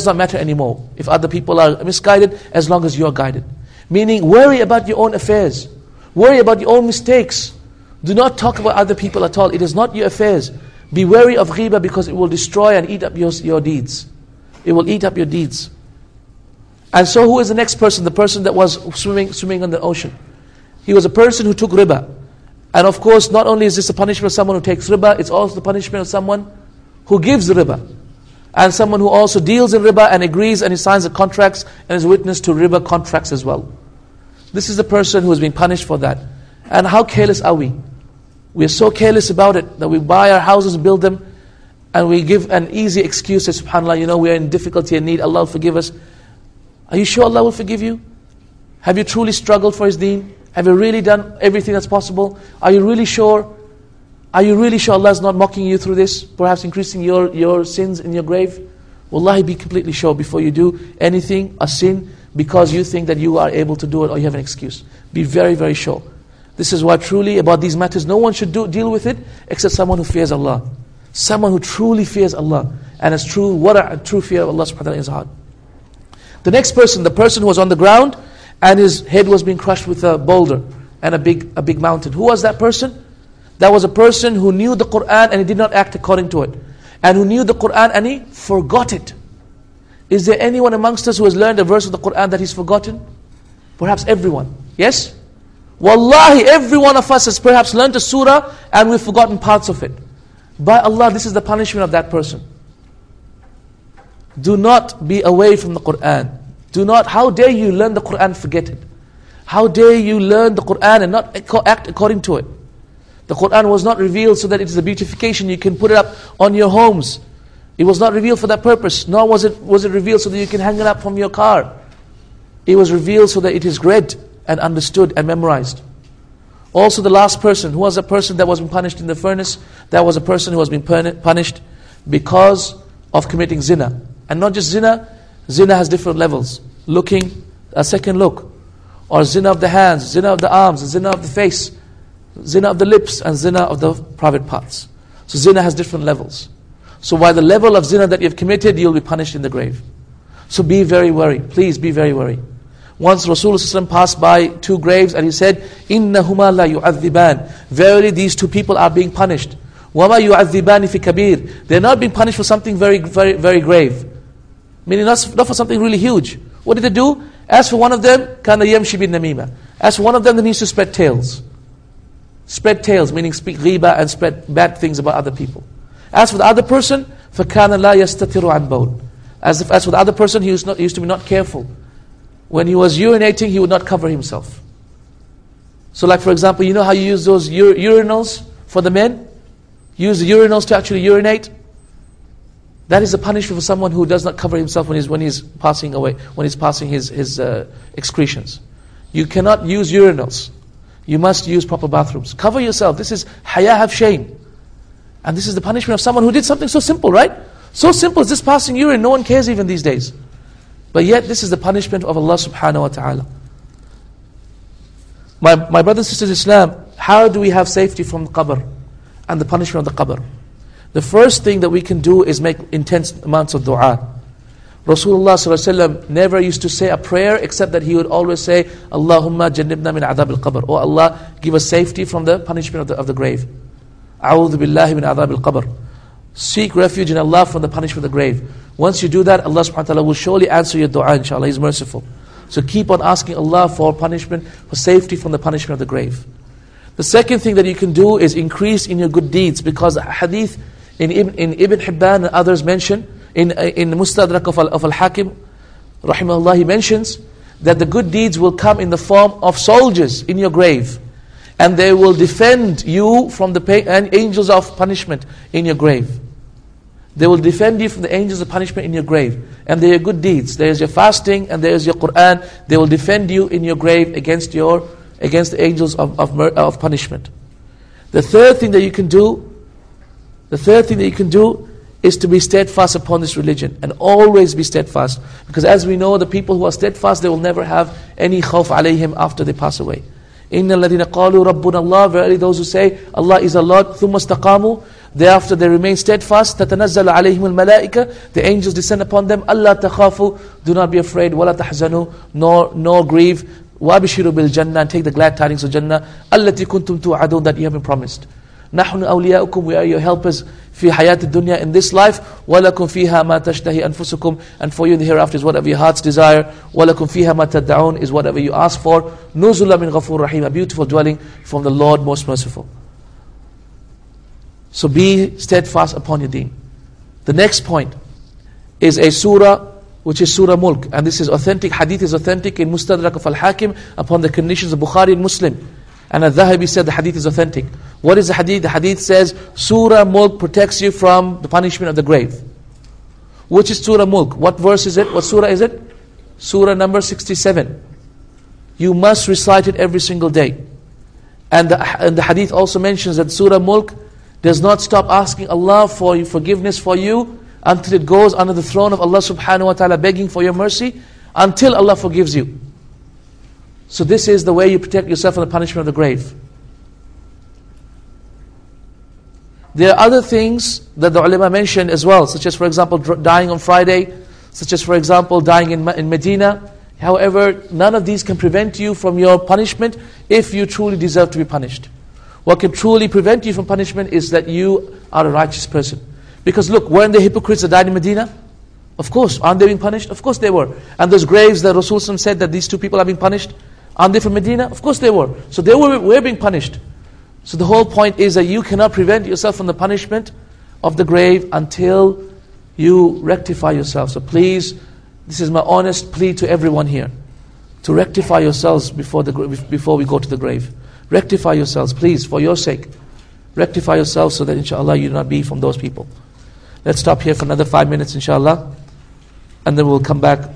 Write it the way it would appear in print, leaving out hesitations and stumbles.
not matter anymore. If other people are misguided, as long as you are guided. Meaning, worry about your own affairs. Worry about your own mistakes. Do not talk about other people at all. It is not your affairs. Be wary of ghibah because it will destroy and eat up your deeds. It will eat up your deeds. And so who is the next person? The person that was swimming on the ocean. He was a person who took riba. And of course, not only is this a punishment of someone who takes riba, it's also the punishment of someone who gives riba. And someone who also deals in riba and agrees and he signs the contracts and is witness to riba contracts as well. This is the person who has been punished for that. And how careless are we? We are so careless about it that we buy our houses, build them, and we give an easy excuse that subhanAllah, we are in difficulty and need, Allah will forgive us. Are you sure Allah will forgive you? Have you truly struggled for His deen? Have you really done everything that's possible? Are you really sure? Are you really sure Allah is not mocking you through this? Perhaps increasing your sins in your grave? Wallahi, be completely sure before you do anything, a sin, because you think that you are able to do it or you have an excuse. Be very, very sure. This is why truly about these matters, no one should deal with it except someone who fears Allah. Someone who truly fears Allah and has true fear of Allah subhanahu wa ta'ala in his heart. The next person, the person who was on the ground and his head was being crushed with a boulder and a big mountain. Who was that person? That was a person who knew the Qur'an and he did not act according to it. And who knew the Qur'an and he forgot it. Is there anyone amongst us who has learned a verse of the Qur'an that he's forgotten? Perhaps everyone. Yes? Wallahi, every one of us has perhaps learned a surah and we've forgotten parts of it. By Allah, this is the punishment of that person. Do not be away from the Qur'an. How dare you learn the Qur'an and forget it? How dare you learn the Qur'an and not act according to it? The Qur'an was not revealed so that it is a beautification. You can put it up on your homes. It was not revealed for that purpose. Nor was it revealed so that you can hang it up from your car. It was revealed so that it is read and understood and memorized. Also the last person, who was a person that was being punished in the furnace? That was a person who was being punished because of committing zina. And not just zina, zina has different levels. Looking, a second look. Or zina of the hands, zina of the arms, zina of the face, zina of the lips, and zina of the private parts. So zina has different levels. So by the level of zina that you've committed, you'll be punished in the grave. So be very wary. Please be very wary. Once Rasulullah passed by two graves and he said, إِنَّهُمَا لَا يُعَذِّبَانِ Verily these two people are being punished. وَمَا يُعَذِّبَانِ فِي كَبِيرٍ They're not being punished for something very, very, very grave. Meaning not for something really huge. What did they do? As for one of them, كَانَ يَمْشِي بِالنَّمِيمَةِ As for one of them, they need to spread tales. Spread tales, meaning speak ghiba and spread bad things about other people. As for the other person, فَكَانَ لَا يَسْتَتِرُ عَنْ بَوْلٍ As for the other person, he used to be not careful. When he was urinating, he would not cover himself. So like for example, you know how you use those urinals for the men? Use the urinals to actually urinate? That is a punishment for someone who does not cover himself when he's passing away, when he's passing his excretions. You cannot use urinals. You must use proper bathrooms. Cover yourself. This is haya, have shame. And this is the punishment of someone who did something so simple, right? So simple as this passing urine, no one cares even these days. But yet this is the punishment of Allah subhanahu wa ta'ala. My brothers and sisters in Islam, how do we have safety from the qabr and the punishment of the qabr? The first thing that we can do is make intense amounts of dua. Rasulullah ﷺ never used to say a prayer except that he would always say, Allahumma jannibna min adhab al-qabr. Oh Allah, give us safety from the punishment of the grave. A'udhu billahi min adhab al-qabr. Seek refuge in Allah from the punishment of the grave. Once you do that, Allah subhanahu wa ta'ala will surely answer your dua, inshallah. He's merciful. So keep on asking Allah for punishment, for safety from the punishment of the grave. The second thing that you can do is increase in your good deeds, because hadith in Ibn Hibban and others mention, in Mustadrak of Al-Hakim, rahimahullah, he mentions that the good deeds will come in the form of soldiers in your grave. And they will defend you from the angels of punishment in your grave. They will defend you from the angels of punishment in your grave. And they are good deeds. There is your fasting and there is your Qur'an. They will defend you in your grave against the angels of punishment. The third thing that you can do is to be steadfast upon this religion, and always be steadfast. Because as we know, the people who are steadfast, they will never have any khawf alayhim after they pass away. إِنَّ الَّذِينَ قَالُوا رَبُّنَا اللَّهُ Verily those who say, Allah is our Lord, ثُمَّ اسْتَقَامُوا Thereafter they remain steadfast. تَتَنَزَّلُ عَلَيْهِمُ الْمَلَائِكَةِ The angels descend upon them. أَلَّا تَخَافُوا Do not be afraid. وَلَا تَحْزَنُوا Nor grieve. وَابِشِرُوا بِالْجَنَّةِ And take the glad tidings of Jannah. الَّتِي كُنْتُمْ تُوعَدُونَ That you have been promised. نَحْنُ أَوْلِيَاؤُكُمْ We are your helpers. في حياة الدنيا In this life. وَلَكُمْ فِيهَا مَا تَشْتَهِي أَنفُسُكُمْ And for you in the hereafter is whatever your hearts desire. وَلَكُمْ فِيهَا مَا تَدَّعُونَ Is whatever you ask for. نُزُلًا مِنْ غَفُورٍ رَحِيمٍ A beautiful dwelling from the Lord most merciful. So be steadfast upon your deen. The next point is a surah which is Surah Mulk. And this is authentic, hadith is authentic in Mustadrak of Al-Hakim upon the conditions of Bukhari and Muslim. And Al-Dhahabi said the hadith is authentic. What is the hadith? The hadith says, Surah Mulk protects you from the punishment of the grave. Which is Surah Mulk? What verse is it? What surah is it? Surah number 67. You must recite it every single day. And the hadith also mentions that Surah Mulk does not stop asking Allah for forgiveness for you until it goes under the throne of Allah subhanahu wa ta'ala begging for your mercy until Allah forgives you. So this is the way you protect yourself from the punishment of the grave. There are other things that the ulama mentioned as well, such as for example dying on Friday, such as for example dying in Medina. However, none of these can prevent you from your punishment if you truly deserve to be punished. What can truly prevent you from punishment is that you are a righteous person. Because look, weren't the hypocrites that died in Medina? Of course. Aren't they being punished? Of course they were. And those graves that Rasul said that these two people are being punished, aren't they from Medina? Of course they were. So they were being punished. So the whole point is that you cannot prevent yourself from the punishment of the grave until you rectify yourself. So please, this is my honest plea to everyone here, to rectify yourselves before we go to the grave. Rectify yourselves, please, for your sake. Rectify yourselves so that inshallah you do not be from those people. Let's stop here for another 5 minutes inshallah. And then we'll come back